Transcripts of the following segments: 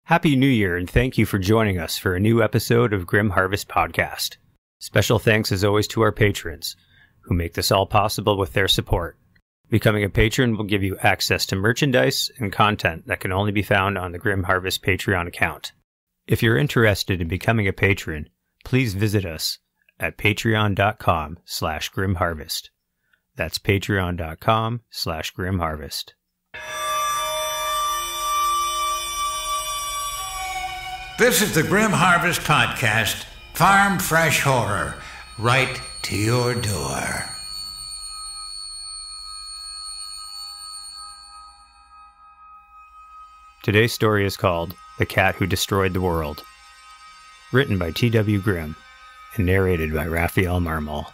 Happy New Year, and thank you for joining us for a new episode of Grim Harvest Podcast. Special thanks as always to our patrons, who make this all possible with their support. Becoming a patron will give you access to merchandise and content that can only be found on the Grim Harvest Patreon account. If you're interested in becoming a patron, please visit us at patreon.com/grimharvest. That's patreon.com/grimharvest. This is the Grim Harvest Podcast, Farm Fresh Horror, right to your door. Today's story is called The Cat Who Destroyed the World, written by T.W. Grimm and narrated by Rafael Marmol.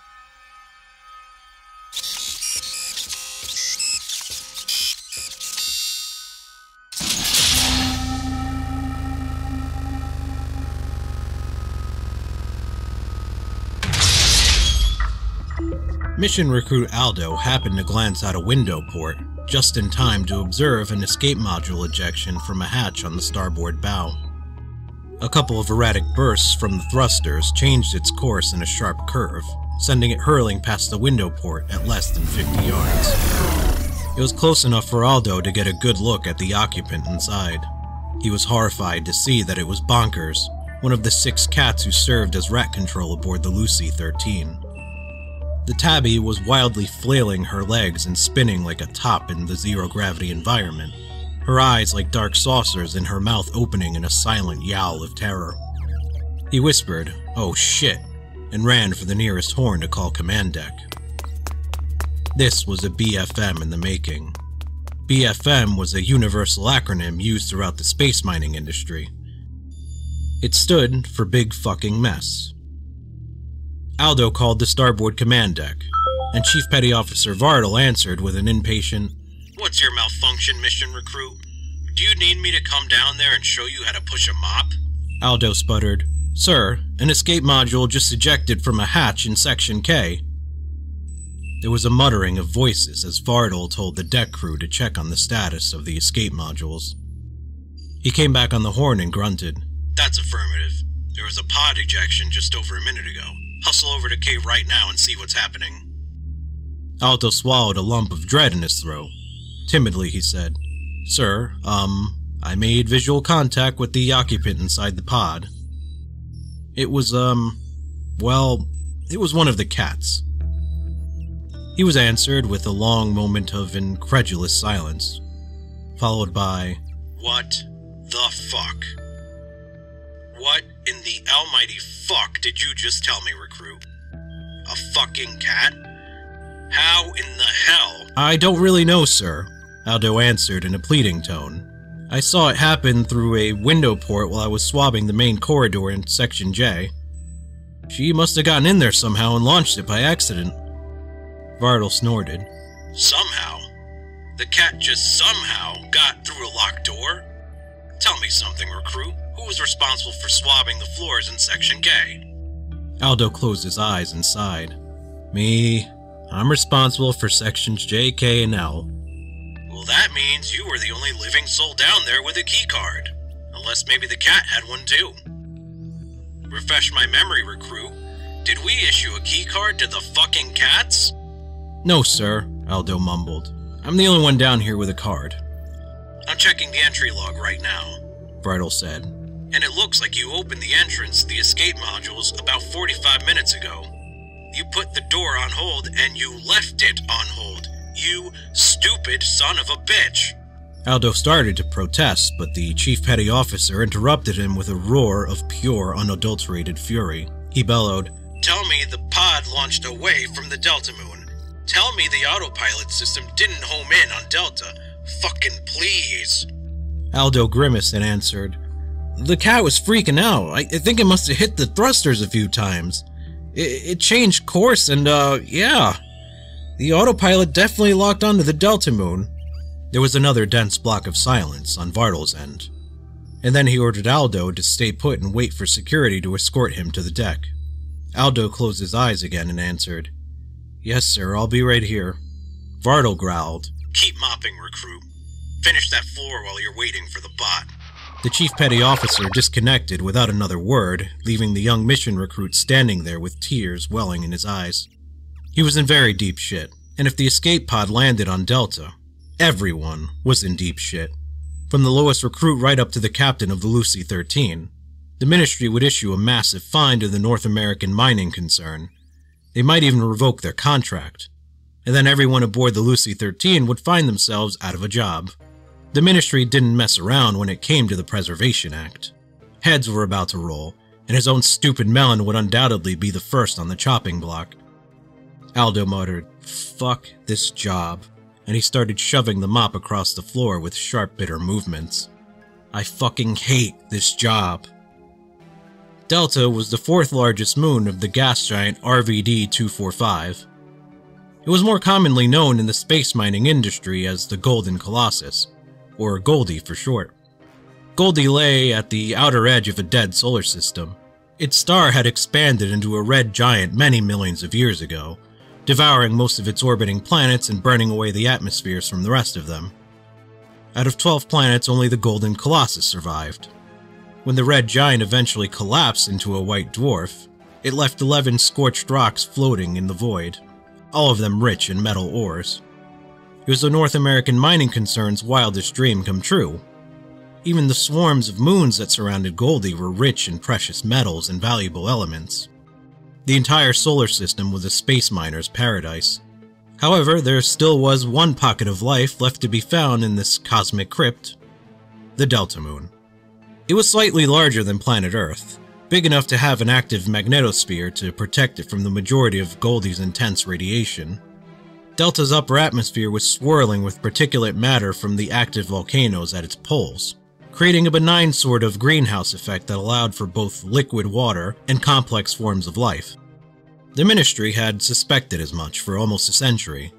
Mission recruit Aldo happened to glance out a window port just in time to observe an escape module ejection from a hatch on the starboard bow. A couple of erratic bursts from the thrusters changed its course in a sharp curve, sending it hurling past the window port at less than 50 yards. It was close enough for Aldo to get a good look at the occupant inside. He was horrified to see that it was Bonkers, one of the 6 cats who served as rat control aboard the Lucy-13. The tabby was wildly flailing her legs and spinning like a top in the zero-gravity environment, her eyes like dark saucers and her mouth opening in a silent yowl of terror. He whispered, "Oh shit," and ran for the nearest horn to call command deck. This was a BFM in the making. BFM was a universal acronym used throughout the space mining industry. It stood for Big Fucking Mess. Aldo called the starboard command deck, and Chief Petty Officer Vartel answered with an impatient, "What's your malfunction, mission recruit? Do you need me to come down there and show you how to push a mop?" Aldo sputtered, "Sir, an escape module just ejected from a hatch in Section K." There was a muttering of voices as Vartel told the deck crew to check on the status of the escape modules. He came back on the horn and grunted, "That's affirmative. There was a pod ejection just over a minute ago. Hustle over to K right now and see what's happening." Aldo swallowed a lump of dread in his throat. Timidly he said, "Sir, I made visual contact with the occupant inside the pod. It was, it was one of the cats." He was answered with a long moment of incredulous silence, followed by, "What the fuck? What in the almighty fuck did you just tell me, recruit? A fucking cat? How in the hell?" "I don't really know, sir," Aldo answered in a pleading tone. "I saw it happen through a window port while I was swabbing the main corridor in Section J. She must have gotten in there somehow and launched it by accident." Vartel snorted. "Somehow? The cat just somehow got through a locked door? Tell me something, recruit. Who was responsible for swabbing the floors in Section K?" Aldo closed his eyes and sighed. "Me. I'm responsible for Sections J, K, and L." "Well, that means you were the only living soul down there with a key card. Unless maybe the cat had one too. Refresh my memory, recruit. Did we issue a key card to the fucking cats?" "No, sir," Aldo mumbled. "I'm the only one down here with a card." "I'm checking the entry log right now," Vartel said. "And it looks like you opened the entrance to the escape modules about 45 minutes ago. You put the door on hold and you left it on hold. You stupid son of a bitch." Aldo started to protest, but the Chief Petty Officer interrupted him with a roar of pure, unadulterated fury. He bellowed, "Tell me the pod launched away from the Delta Moon. Tell me the autopilot system didn't home in on Delta. Fucking please." Aldo grimaced and answered, "The cat was freaking out. I think it must have hit the thrusters a few times. It changed course and, yeah. The autopilot definitely locked onto the Delta Moon." There was another dense block of silence on Vartel's end, and then he ordered Aldo to stay put and wait for security to escort him to the deck. Aldo closed his eyes again and answered, "Yes, sir, I'll be right here." Vartel growled, "Keep mopping, recruit. Finish that floor while you're waiting for the bot." The chief petty officer disconnected without another word, leaving the young mission recruit standing there with tears welling in his eyes. He was in very deep shit, and if the escape pod landed on Delta, everyone was in deep shit. From the lowest recruit right up to the captain of the Lucy-13. The Ministry would issue a massive fine to the North American mining concern. They might even revoke their contract. And then everyone aboard the Lucy-13 would find themselves out of a job. The Ministry didn't mess around when it came to the Preservation Act. Heads were about to roll, and his own stupid melon would undoubtedly be the first on the chopping block. Aldo muttered, "Fuck this job," and he started shoving the mop across the floor with sharp, bitter movements. "I fucking hate this job." Delta was the fourth largest moon of the gas giant RVD-245. It was more commonly known in the space mining industry as the Golden Colossus, or Goldie for short. Goldie lay at the outer edge of a dead solar system. Its star had expanded into a red giant many millions of years ago, devouring most of its orbiting planets and burning away the atmospheres from the rest of them. Out of 12 planets, only the Golden Colossus survived. When the red giant eventually collapsed into a white dwarf, it left 11 scorched rocks floating in the void, all of them rich in metal ores. It was the North American mining concern's wildest dream come true. Even the swarms of moons that surrounded Goldie were rich in precious metals and valuable elements. The entire solar system was a space miner's paradise. However, there still was one pocket of life left to be found in this cosmic crypt: the Delta Moon. It was slightly larger than planet Earth, big enough to have an active magnetosphere to protect it from the majority of Goldie's intense radiation. Delta's upper atmosphere was swirling with particulate matter from the active volcanoes at its poles, creating a benign sort of greenhouse effect that allowed for both liquid water and complex forms of life. The Ministry had suspected as much for almost a century,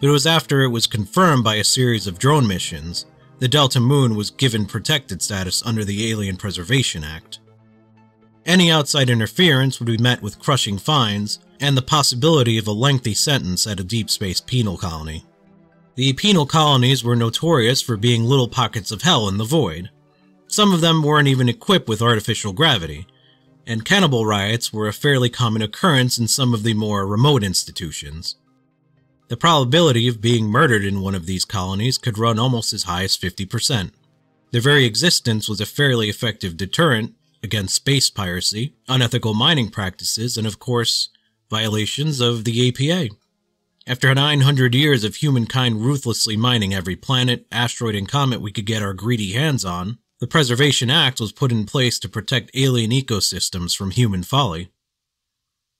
but it was after it was confirmed by a series of drone missions the Delta Moon was given protected status under the Alien Preservation Act. Any outside interference would be met with crushing fines and the possibility of a lengthy sentence at a deep space penal colony. The penal colonies were notorious for being little pockets of hell in the void. Some of them weren't even equipped with artificial gravity, and cannibal riots were a fairly common occurrence in some of the more remote institutions. The probability of being murdered in one of these colonies could run almost as high as 50%. Their very existence was a fairly effective deterrent against space piracy, unethical mining practices, and of course, violations of the APA. After 900 years of humankind ruthlessly mining every planet, asteroid, and comet we could get our greedy hands on, the Preservation Act was put in place to protect alien ecosystems from human folly.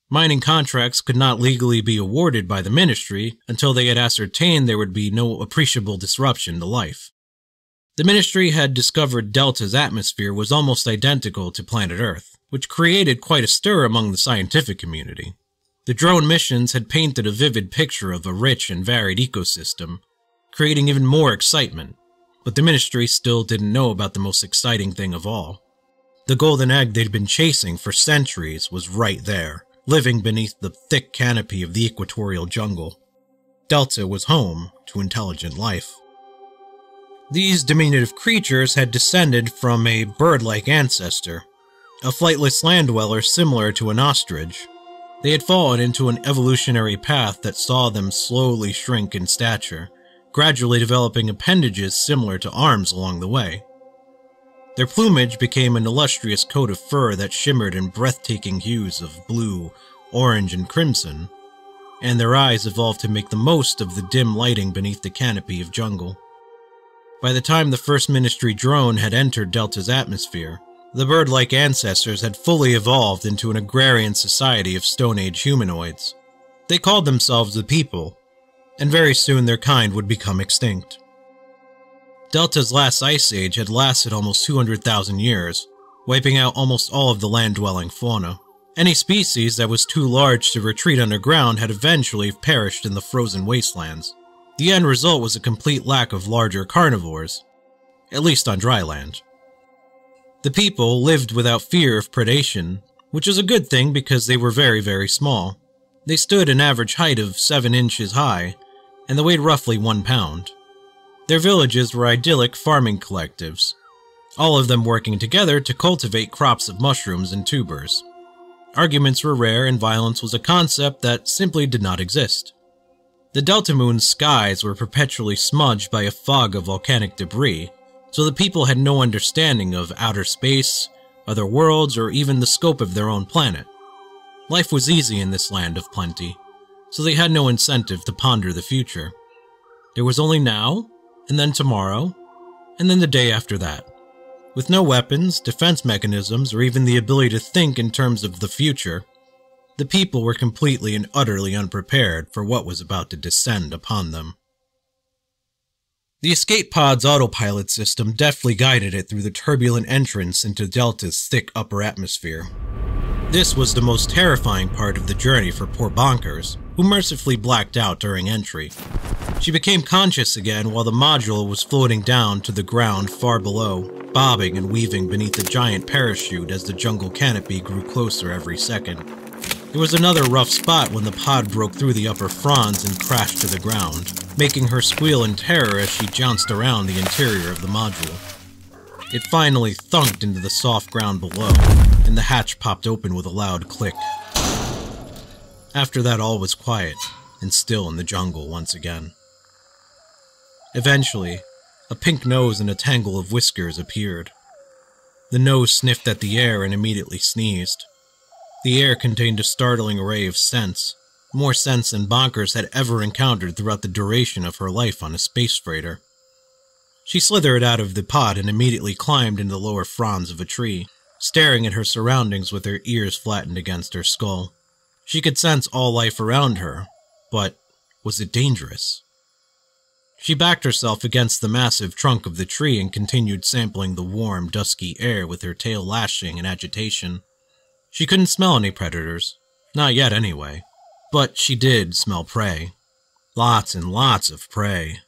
Mining contracts could not legally be awarded by the Ministry until they had ascertained there would be no appreciable disruption to life. The Ministry had discovered Delta's atmosphere was almost identical to planet Earth, which created quite a stir among the scientific community. The drone missions had painted a vivid picture of a rich and varied ecosystem, creating even more excitement, but the Ministry still didn't know about the most exciting thing of all. The golden egg they'd been chasing for centuries was right there, living beneath the thick canopy of the equatorial jungle. Delta was home to intelligent life. These diminutive creatures had descended from a bird-like ancestor, a flightless land dweller similar to an ostrich. They had fallen into an evolutionary path that saw them slowly shrink in stature, gradually developing appendages similar to arms along the way. Their plumage became an illustrious coat of fur that shimmered in breathtaking hues of blue, orange, and crimson, and their eyes evolved to make the most of the dim lighting beneath the canopy of jungle. By the time the first Ministry drone had entered Delta's atmosphere, the bird-like ancestors had fully evolved into an agrarian society of Stone Age humanoids. They called themselves the People, and very soon their kind would become extinct. Delta's last ice age had lasted almost 200,000 years, wiping out almost all of the land-dwelling fauna. Any species that was too large to retreat underground had eventually perished in the frozen wastelands. The end result was a complete lack of larger carnivores, at least on dry land. The People lived without fear of predation, which was a good thing because they were very, very small. They stood an average height of 7 inches high, and they weighed roughly 1 pound. Their villages were idyllic farming collectives. all of them working together to cultivate crops of mushrooms and tubers. Arguments were rare and violence was a concept that simply did not exist. The Delta Moon's skies were perpetually smudged by a fog of volcanic debris, so the people had no understanding of outer space, other worlds, or even the scope of their own planet. Life was easy in this land of plenty, so they had no incentive to ponder the future. There was only now, and then tomorrow, and then the day after that. With no weapons, defense mechanisms, or even the ability to think in terms of the future, the people were completely and utterly unprepared for what was about to descend upon them. The escape pod's autopilot system deftly guided it through the turbulent entrance into Delta's thick upper atmosphere. This was the most terrifying part of the journey for poor Bonkers, who mercifully blacked out during entry. She became conscious again while the module was floating down to the ground far below, bobbing and weaving beneath a giant parachute as the jungle canopy grew closer every second. There was another rough spot when the pod broke through the upper fronds and crashed to the ground, making her squeal in terror as she jounced around the interior of the module. It finally thunked into the soft ground below, and the hatch popped open with a loud click. After that, all was quiet and still in the jungle once again. Eventually, a pink nose and a tangle of whiskers appeared. The nose sniffed at the air and immediately sneezed. The air contained a startling array of scents, more scents than Bonkers had ever encountered throughout the duration of her life on a space freighter. She slithered out of the pod and immediately climbed into the lower fronds of a tree, staring at her surroundings with her ears flattened against her skull. She could sense all life around her, but was it dangerous? She backed herself against the massive trunk of the tree and continued sampling the warm, dusky air with her tail lashing in agitation. She couldn't smell any predators. Not yet, anyway. But she did smell prey. Lots and lots of prey.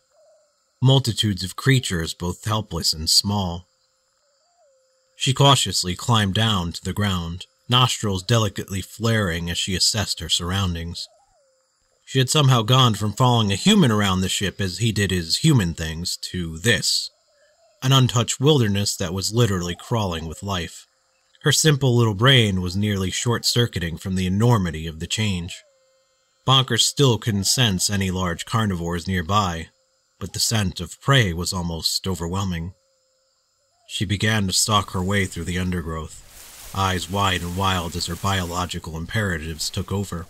Multitudes of creatures, both helpless and small. She cautiously climbed down to the ground, nostrils delicately flaring as she assessed her surroundings. She had somehow gone from following a human around the ship as he did his human things to this, an untouched wilderness that was literally crawling with life. Her simple little brain was nearly short-circuiting from the enormity of the change. Bonkers still couldn't sense any large carnivores nearby, but the scent of prey was almost overwhelming. She began to stalk her way through the undergrowth, eyes wide and wild as her biological imperatives took over.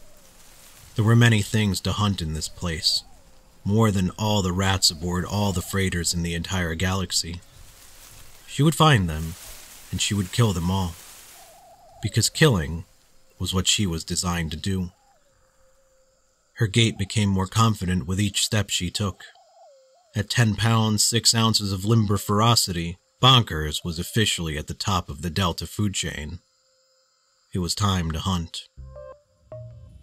There were many things to hunt in this place, more than all the rats aboard all the freighters in the entire galaxy. She would find them, and she would kill them all, because killing was what she was designed to do. Her gait became more confident with each step she took. At 10 pounds, 6 ounces of limber ferocity, Bonkers was officially at the top of the Delta food chain. It was time to hunt.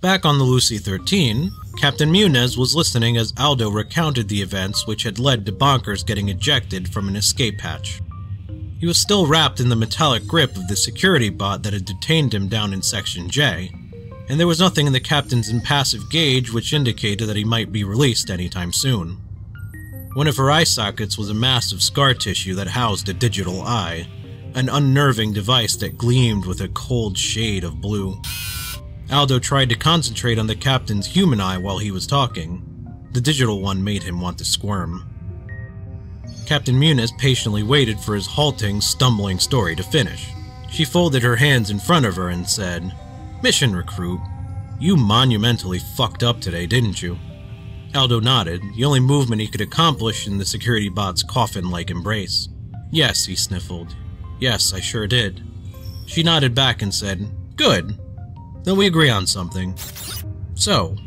Back on the Lucy 13, Captain Muniz was listening as Aldo recounted the events which had led to Bonkers getting ejected from an escape hatch. He was still wrapped in the metallic grip of the security bot that had detained him down in Section J, and there was nothing in the captain's impassive gauge which indicated that he might be released anytime soon. One of her eye sockets was a mass of scar tissue that housed a digital eye, an unnerving device that gleamed with a cold shade of blue. Aldo tried to concentrate on the captain's human eye while he was talking. The digital one made him want to squirm. Captain Muniz patiently waited for his halting, stumbling story to finish. She folded her hands in front of her and said, "Mission recruit, you monumentally fucked up today, didn't you?" Aldo nodded, the only movement he could accomplish in the security bot's coffin-like embrace. "Yes," he sniffled. "Yes, I sure did." She nodded back and said, "Good. Then we agree on something. So,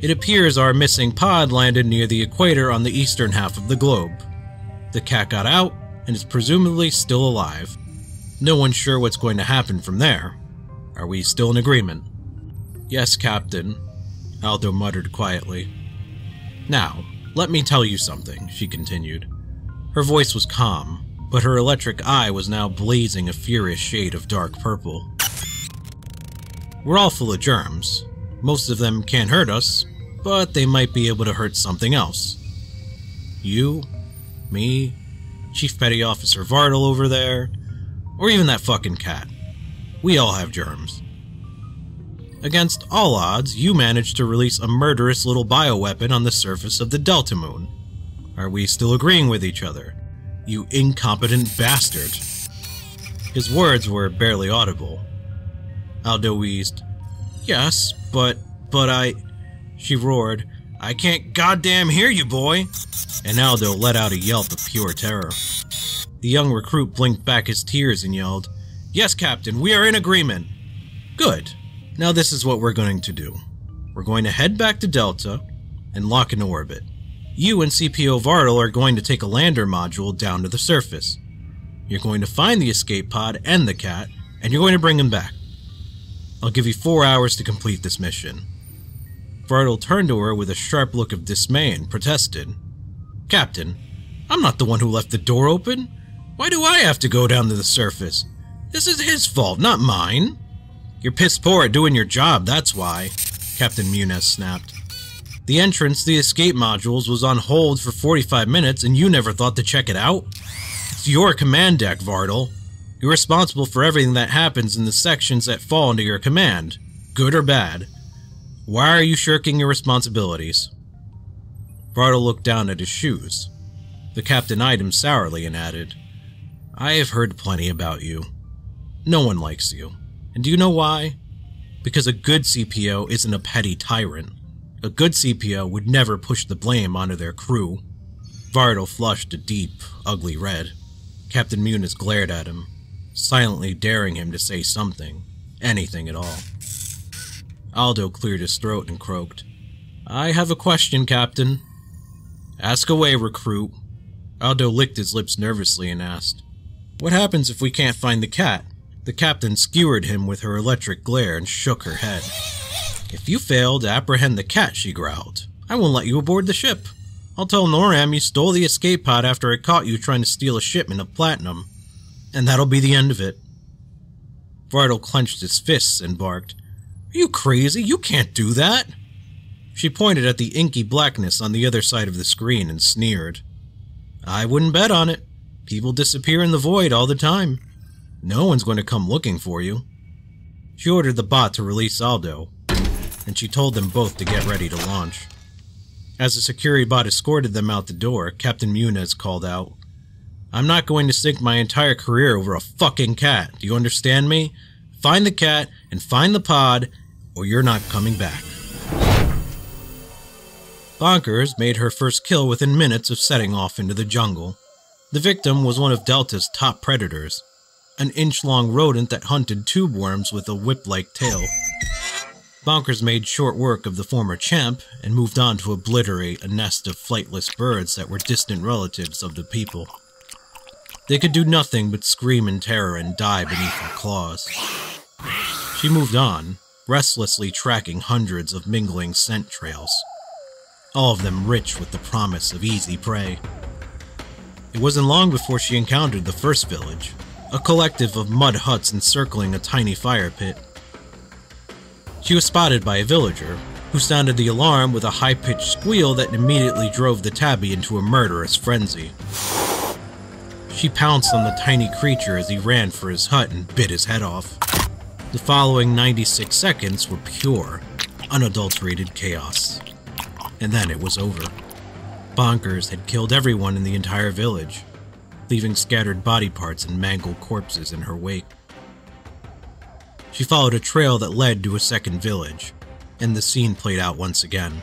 it appears our missing pod landed near the equator on the eastern half of the globe. The cat got out and is presumably still alive. No one's sure what's going to happen from there. Are we still in agreement?" "Yes, Captain," Aldo muttered quietly. "Now, let me tell you something," she continued. Her voice was calm, but her electric eye was now blazing a furious shade of dark purple. "We're all full of germs. Most of them can't hurt us, but they might be able to hurt something else. You, me, Chief Petty Officer Vartel over there, or even that fucking cat. We all have germs. Against all odds, you managed to release a murderous little bioweapon on the surface of the Delta Moon. Are we still agreeing with each other? You incompetent bastard. His words were barely audible. Aldo wheezed. Yes, but I... She roared. I can't goddamn hear you, boy! And Aldo let out a yelp of pure terror. The young recruit blinked back his tears and yelled, Yes, Captain, we are in agreement. Good. Now this is what we're going to do. We're going to head back to Delta and lock in orbit. You and CPO Vartel are going to take a lander module down to the surface. You're going to find the escape pod and the cat, and you're going to bring him back. I'll give you 4 hours to complete this mission. Vartel turned to her with a sharp look of dismay and protested. Captain, I'm not the one who left the door open. Why do I have to go down to the surface? This is his fault, not mine. You're piss poor at doing your job, that's why, Captain Muniz snapped. The entrance to the escape modules was on hold for 45 minutes and you never thought to check it out? It's your command deck, Vartel. You're responsible for everything that happens in the sections that fall under your command, good or bad. Why are you shirking your responsibilities? Vartel looked down at his shoes. The captain eyed him sourly and added, I have heard plenty about you. No one likes you. And do you know why? Because a good CPO isn't a petty tyrant. A good CPO would never push the blame onto their crew. Vartel flushed a deep, ugly red. Captain Muniz glared at him, silently daring him to say something, anything at all. Aldo cleared his throat and croaked, I have a question, Captain. Ask away, recruit. Aldo licked his lips nervously and asked, What happens if we can't find the cat? The captain skewered him with her electric glare and shook her head. If you fail to apprehend the cat, she growled, I won't let you aboard the ship. I'll tell NORAM you stole the escape pod after I caught you trying to steal a shipment of platinum. And that'll be the end of it. Vartel clenched his fists and barked, Are you crazy? You can't do that! She pointed at the inky blackness on the other side of the screen and sneered. I wouldn't bet on it. People disappear in the void all the time. No one's going to come looking for you. She ordered the bot to release Aldo, and she told them both to get ready to launch. As the security bot escorted them out the door, Captain Muniz called out, I'm not going to sink my entire career over a fucking cat, do you understand me? Find the cat and find the pod, or you're not coming back. Bonkers made her first kill within minutes of setting off into the jungle. The victim was one of Delta's top predators, an inch-long rodent that hunted tube worms with a whip-like tail. Bonkers made short work of the former champ and moved on to obliterate a nest of flightless birds that were distant relatives of the people. They could do nothing but scream in terror and die beneath her claws. She moved on, restlessly tracking hundreds of mingling scent trails, all of them rich with the promise of easy prey. It wasn't long before she encountered the first village, a collective of mud huts encircling a tiny fire pit. She was spotted by a villager, who sounded the alarm with a high-pitched squeal that immediately drove the tabby into a murderous frenzy. She pounced on the tiny creature as he ran for his hut and bit his head off. The following 96 seconds were pure, unadulterated chaos. And then it was over. Bonkers had killed everyone in the entire village, leaving scattered body parts and mangled corpses in her wake. She followed a trail that led to a second village, and the scene played out once again.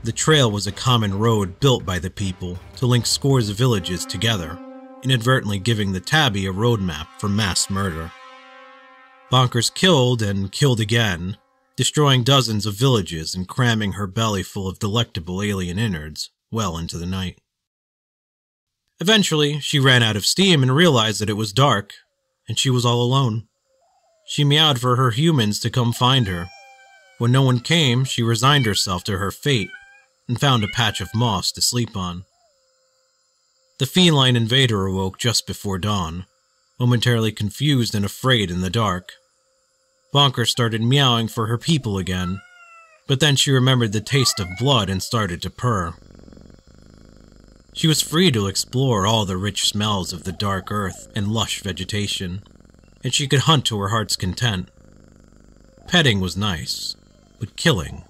The trail was a common road built by the people to link scores of villages together, inadvertently giving the tabby a roadmap for mass murder. Bonkers killed and killed again, destroying dozens of villages and cramming her belly full of delectable alien innards well into the night. Eventually, she ran out of steam and realized that it was dark, and she was all alone. She meowed for her humans to come find her. When no one came, she resigned herself to her fate and found a patch of moss to sleep on. The feline invader awoke just before dawn, momentarily confused and afraid in the dark. Bonkers started meowing for her people again, but then she remembered the taste of blood and started to purr. She was free to explore all the rich smells of the dark earth and lush vegetation, and she could hunt to her heart's content. Petting was nice, but killing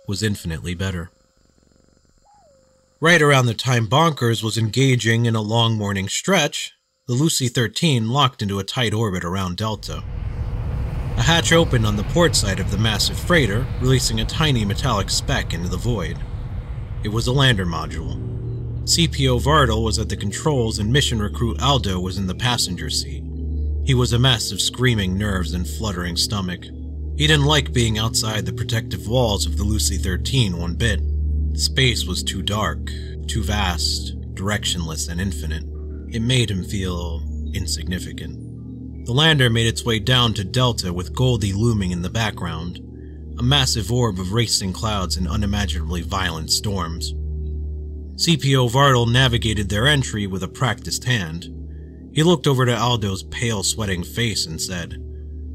was infinitely better. Right around the time Bonkers was engaging in a long morning stretch, the Lucy-13 locked into a tight orbit around Delta. A hatch opened on the port side of the massive freighter, releasing a tiny metallic speck into the void. It was a lander module. CPO Vartal was at the controls and mission recruit Aldo was in the passenger seat. He was a mess of screaming nerves and fluttering stomach. He didn't like being outside the protective walls of the Lucy-13 one bit. Space was too dark, too vast, directionless, and infinite. It made him feel insignificant. The lander made its way down to Delta with Goldie looming in the background, a massive orb of racing clouds and unimaginably violent storms. CPO Vartal navigated their entry with a practiced hand. He looked over to Aldo's pale, sweating face and said,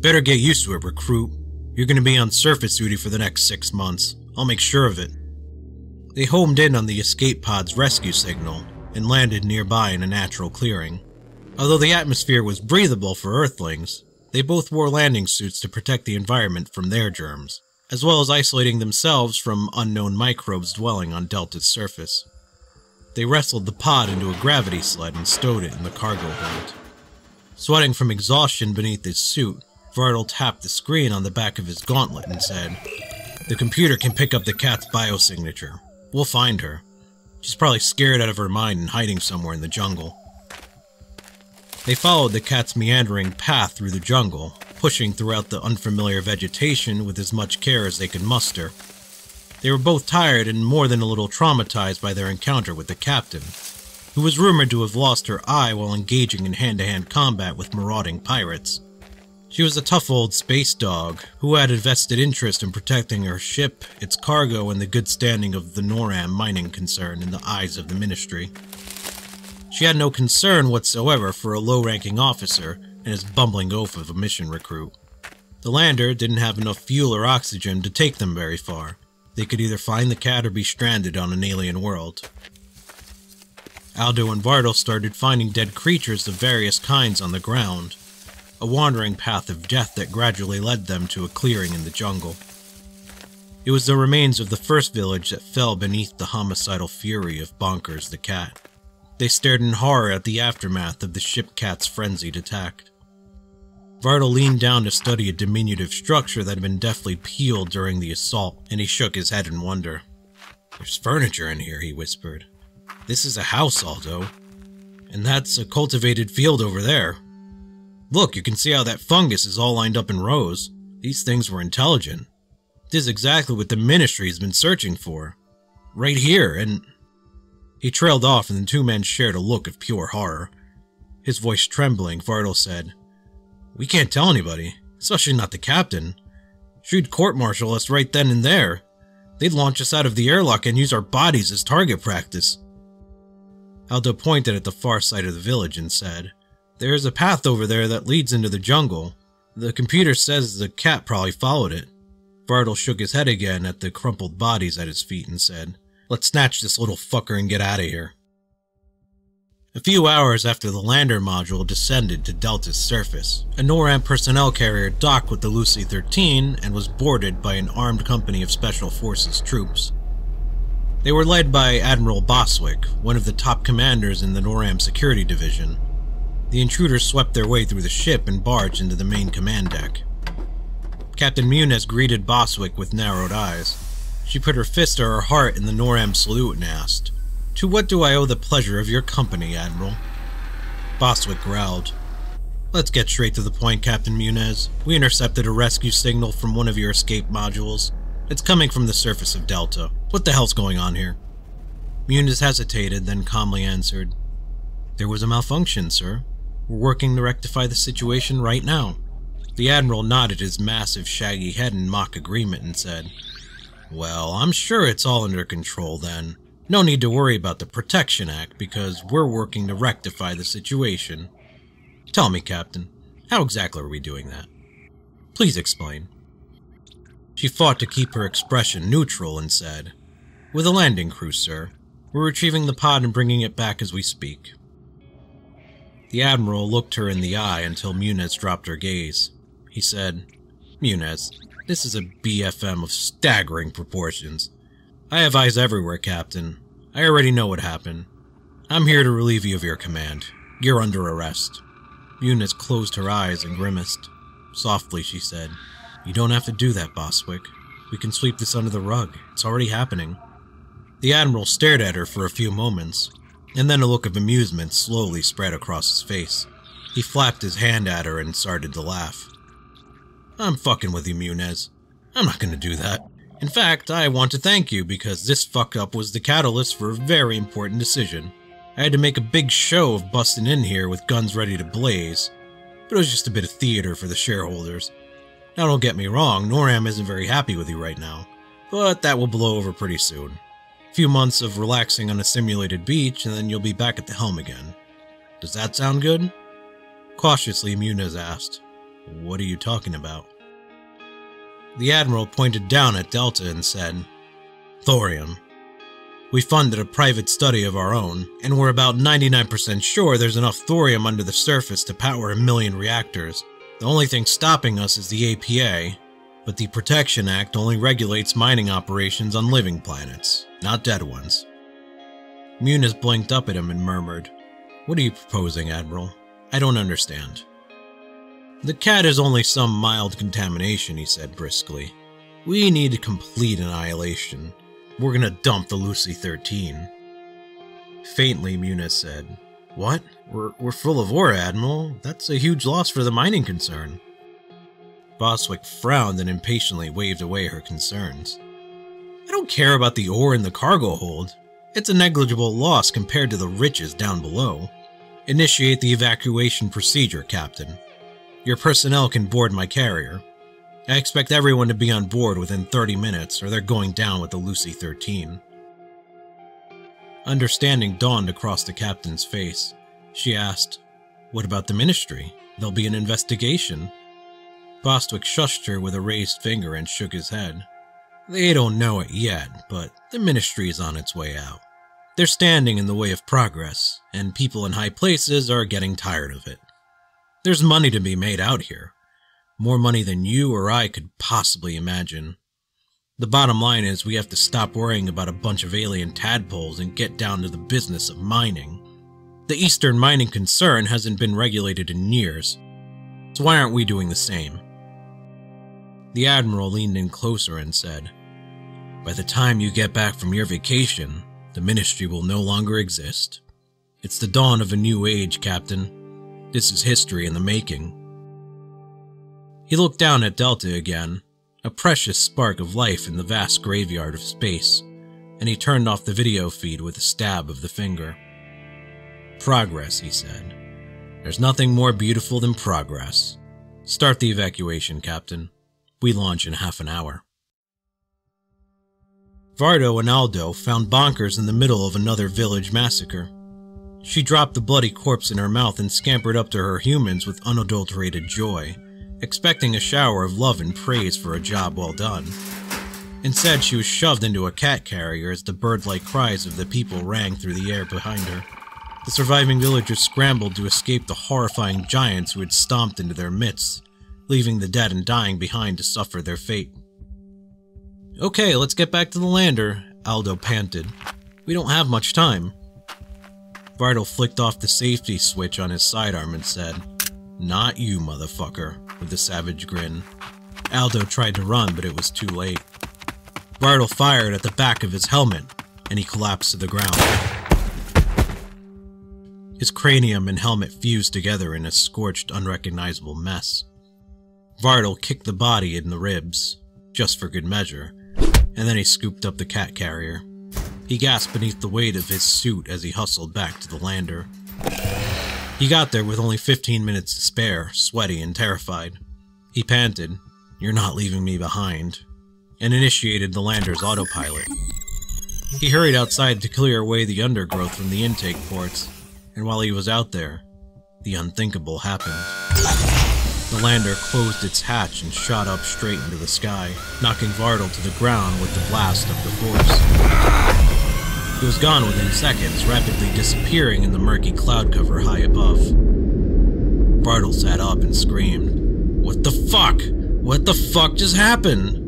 "Better get used to it, recruit. You're going to be on surface duty for the next 6 months. I'll make sure of it." They homed in on the escape pod's rescue signal and landed nearby in a natural clearing. Although the atmosphere was breathable for Earthlings, they both wore landing suits to protect the environment from their germs, as well as isolating themselves from unknown microbes dwelling on Delta's surface. They wrestled the pod into a gravity sled and stowed it in the cargo hold. Sweating from exhaustion beneath his suit, Vartal tapped the screen on the back of his gauntlet and said, "The computer can pick up the cat's biosignature. We'll find her. She's probably scared out of her mind and hiding somewhere in the jungle." They followed the cat's meandering path through the jungle, pushing throughout the unfamiliar vegetation with as much care as they could muster. They were both tired and more than a little traumatized by their encounter with the captain, who was rumored to have lost her eye while engaging in hand-to-hand combat with marauding pirates. She was a tough old space dog who had a vested interest in protecting her ship, its cargo, and the good standing of the Noram mining concern in the eyes of the Ministry. She had no concern whatsoever for a low-ranking officer and his bumbling oaf of a mission recruit. The lander didn't have enough fuel or oxygen to take them very far. They could either find the cat or be stranded on an alien world. Aldo and Vartal started finding dead creatures of various kinds on the ground, a wandering path of death that gradually led them to a clearing in the jungle. It was the remains of the first village that fell beneath the homicidal fury of Bonkers the cat. They stared in horror at the aftermath of the ship cat's frenzied attack. Vartal leaned down to study a diminutive structure that had been deftly peeled during the assault, and he shook his head in wonder. "There's furniture in here," he whispered. "This is a house, Aldo. And that's a cultivated field over there. Look, you can see how that fungus is all lined up in rows. These things were intelligent. This is exactly what the Ministry has been searching for. Right here, and..." He trailed off and the two men shared a look of pure horror. His voice trembling, Vartal said, "We can't tell anybody, especially not the captain. She'd court-martial us right then and there. They'd launch us out of the airlock and use our bodies as target practice." Aldo pointed at the far side of the village and said, "There's a path over there that leads into the jungle. The computer says the cat probably followed it." Vartal shook his head again at the crumpled bodies at his feet and said, "Let's snatch this little fucker and get out of here." A few hours after the lander module descended to Delta's surface, a NORAM personnel carrier docked with the Lucy-13 and was boarded by an armed company of Special Forces troops. They were led by Admiral Boswick, one of the top commanders in the NORAM security division. The intruders swept their way through the ship and barged into the main command deck. Captain Muniz greeted Boswick with narrowed eyes. She put her fist to her heart in the NORAM salute and asked, "To what do I owe the pleasure of your company, Admiral?" Boswick growled, "Let's get straight to the point, Captain Muniz. We intercepted a rescue signal from one of your escape modules. It's coming from the surface of Delta. What the hell's going on here?" Muniz hesitated, then calmly answered, "There was a malfunction, sir. We're working to rectify the situation right now." The Admiral nodded his massive, shaggy head in mock agreement and said, "Well, I'm sure it's all under control then. No need to worry about the Protection Act because we're working to rectify the situation. Tell me, Captain, how exactly are we doing that? Please explain." She fought to keep her expression neutral and said, "With a landing crew, sir. We're retrieving the pod and bringing it back as we speak." The Admiral looked her in the eye until Muniz dropped her gaze. He said, "Muniz, this is a BFM of staggering proportions. I have eyes everywhere, Captain. I already know what happened. I'm here to relieve you of your command. You're under arrest." Muniz closed her eyes and grimaced. Softly, she said, "You don't have to do that, Bostwick. We can sweep this under the rug. It's already happening." The Admiral stared at her for a few moments, and then a look of amusement slowly spread across his face. He flapped his hand at her and started to laugh. "I'm fucking with you, Muniz. I'm not gonna do that. In fact, I want to thank you because this fuck-up was the catalyst for a very important decision. I had to make a big show of busting in here with guns ready to blaze, but it was just a bit of theater for the shareholders. Now don't get me wrong, Noram isn't very happy with you right now, but that will blow over pretty soon. A few months of relaxing on a simulated beach and then you'll be back at the helm again. Does that sound good?" Cautiously, Muniz asked, "What are you talking about?" The Admiral pointed down at Delta and said, "Thorium. We funded a private study of our own, and we're about 99% sure there's enough thorium under the surface to power 1 million reactors. The only thing stopping us is the APA, but the Protection Act only regulates mining operations on living planets, not dead ones." Muniz blinked up at him and murmured, "What are you proposing, Admiral? I don't understand." "The cat is only some mild contamination," he said briskly. "We need complete annihilation. We're gonna dump the Lucy-13. Faintly, Muniz said, "What? We're full of ore, Admiral. That's a huge loss for the mining concern." Bostwick frowned and impatiently waved away her concerns. "I don't care about the ore in the cargo hold. It's a negligible loss compared to the riches down below. Initiate the evacuation procedure, Captain. Your personnel can board my carrier. I expect everyone to be on board within 30 minutes or they're going down with the Lucy-13. Understanding dawned across the captain's face. She asked, "What about the Ministry? There'll be an investigation." Bostwick shushed her with a raised finger and shook his head. "They don't know it yet, but the Ministry is on its way out. They're standing in the way of progress, and people in high places are getting tired of it. There's money to be made out here. More money than you or I could possibly imagine. The bottom line is we have to stop worrying about a bunch of alien tadpoles and get down to the business of mining. The Eastern mining concern hasn't been regulated in years, so why aren't we doing the same?" The Admiral leaned in closer and said, "By the time you get back from your vacation, the Ministry will no longer exist. It's the dawn of a new age, Captain. This is history in the making." He looked down at Delta again, a precious spark of life in the vast graveyard of space, and he turned off the video feed with a stab of the finger. "Progress," he said. "There's nothing more beautiful than progress. Start the evacuation, Captain. We launch in half an hour." Vardo and Aldo found Bonkers in the middle of another village massacre. She dropped the bloody corpse in her mouth and scampered up to her humans with unadulterated joy, expecting a shower of love and praise for a job well done. Instead, she was shoved into a cat carrier as the bird-like cries of the people rang through the air behind her. The surviving villagers scrambled to escape the horrifying giants who had stomped into their midst, leaving the dead and dying behind to suffer their fate. "Okay, let's get back to the lander," Aldo panted. "We don't have much time." Vardo flicked off the safety switch on his sidearm and said, "Not you, motherfucker," with a savage grin. Aldo tried to run, but it was too late. Vardo fired at the back of his helmet, and he collapsed to the ground. His cranium and helmet fused together in a scorched, unrecognizable mess. Vardo kicked the body in the ribs, just for good measure, and then he scooped up the cat carrier. He gasped beneath the weight of his suit as he hustled back to the lander. He got there with only 15 minutes to spare, sweaty and terrified. He panted, "You're not leaving me behind," and initiated the lander's autopilot. He hurried outside to clear away the undergrowth from the intake ports, and while he was out there, the unthinkable happened. The lander closed its hatch and shot up straight into the sky, knocking Vardo to the ground with the blast of the force. was gone within seconds, rapidly disappearing in the murky cloud cover high above. Bartle sat up and screamed, "What the fuck? What the fuck just happened?"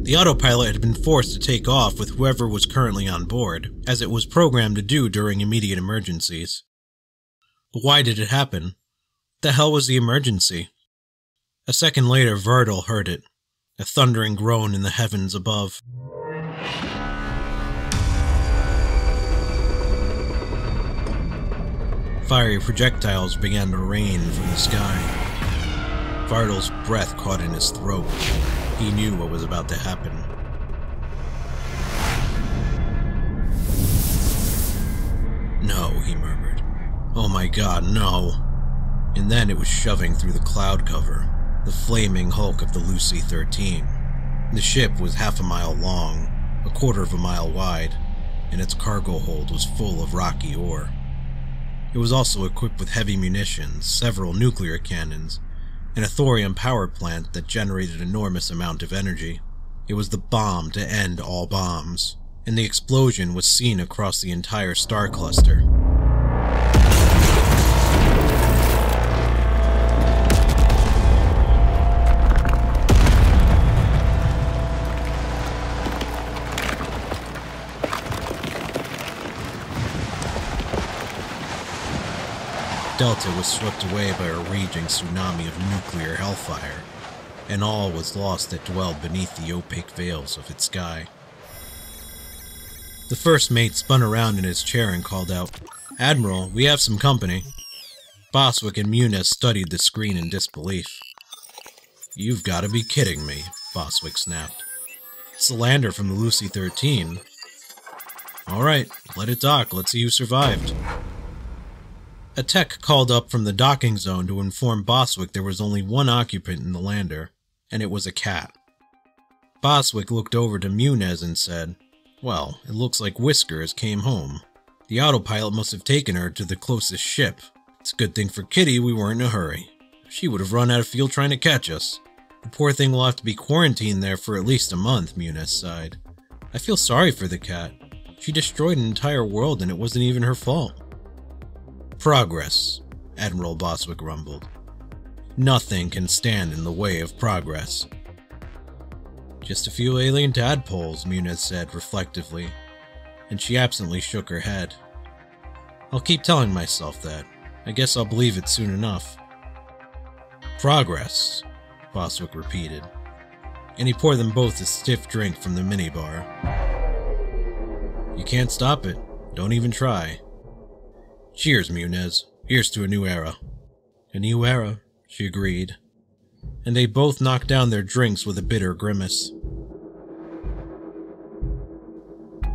The autopilot had been forced to take off with whoever was currently on board, as it was programmed to do during immediate emergencies. But why did it happen? The hell was the emergency? A second later, Bartle heard it, a thundering groan in the heavens above. Fiery projectiles began to rain from the sky. Bartle's breath caught in his throat. He knew what was about to happen. "No," he murmured. "Oh my god, no." And then it was shoving through the cloud cover, the flaming hulk of the Lucy-13. The ship was half a mile long, a quarter of a mile wide, and its cargo hold was full of rocky ore. It was also equipped with heavy munitions, several nuclear cannons, and a thorium power plant that generated an enormous amount of energy. It was the bomb to end all bombs, and the explosion was seen across the entire star cluster. Delta was swept away by a raging tsunami of nuclear hellfire, and all was lost that dwelled beneath the opaque veils of its sky. The first mate spun around in his chair and called out, "Admiral, we have some company." Boswick and Muniz studied the screen in disbelief. "You've got to be kidding me," Boswick snapped. "It's the lander from the Lucy-13. Alright, let it dock, let's see who survived." A tech called up from the docking zone to inform Boswick there was only one occupant in the lander, and it was a cat. Boswick looked over to Muniz and said, "Well, it looks like Whiskers came home. The autopilot must have taken her to the closest ship. It's a good thing for Kitty we weren't in a hurry. She would have run out of fuel trying to catch us. The poor thing will have to be quarantined there for at least a month," Muniz sighed. "I feel sorry for the cat. She destroyed an entire world and it wasn't even her fault." "Progress," Admiral Boswick rumbled. "Nothing can stand in the way of progress." "Just a few alien tadpoles," Muniz said reflectively, and she absently shook her head. "I'll keep telling myself that. I guess I'll believe it soon enough." "Progress," Boswick repeated, and he poured them both a stiff drink from the minibar. "You can't stop it. Don't even try." "Cheers, Muniz. Here's to a new era." "A new era," she agreed, and they both knocked down their drinks with a bitter grimace.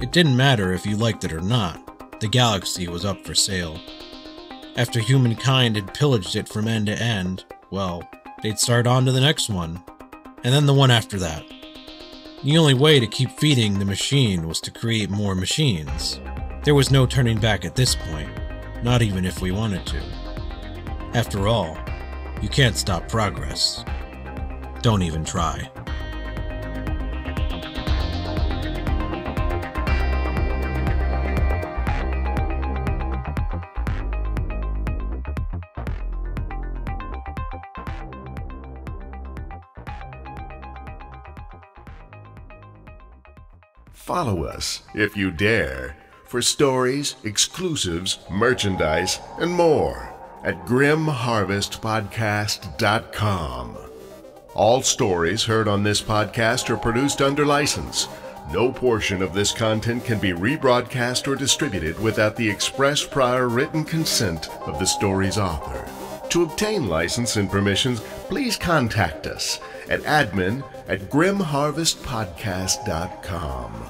It didn't matter if you liked it or not. The galaxy was up for sale. After humankind had pillaged it from end to end, well, they'd start on to the next one, and then the one after that. The only way to keep feeding the machine was to create more machines. There was no turning back at this point. Not even if we wanted to. After all, you can't stop progress. Don't even try. Follow us, if you dare, for stories, exclusives, merchandise, and more at grimharvestpodcast.com. All stories heard on this podcast are produced under license. No portion of this content can be rebroadcast or distributed without the express prior written consent of the story's author. To obtain license and permissions, please contact us at admin@grimharvestpodcast.com.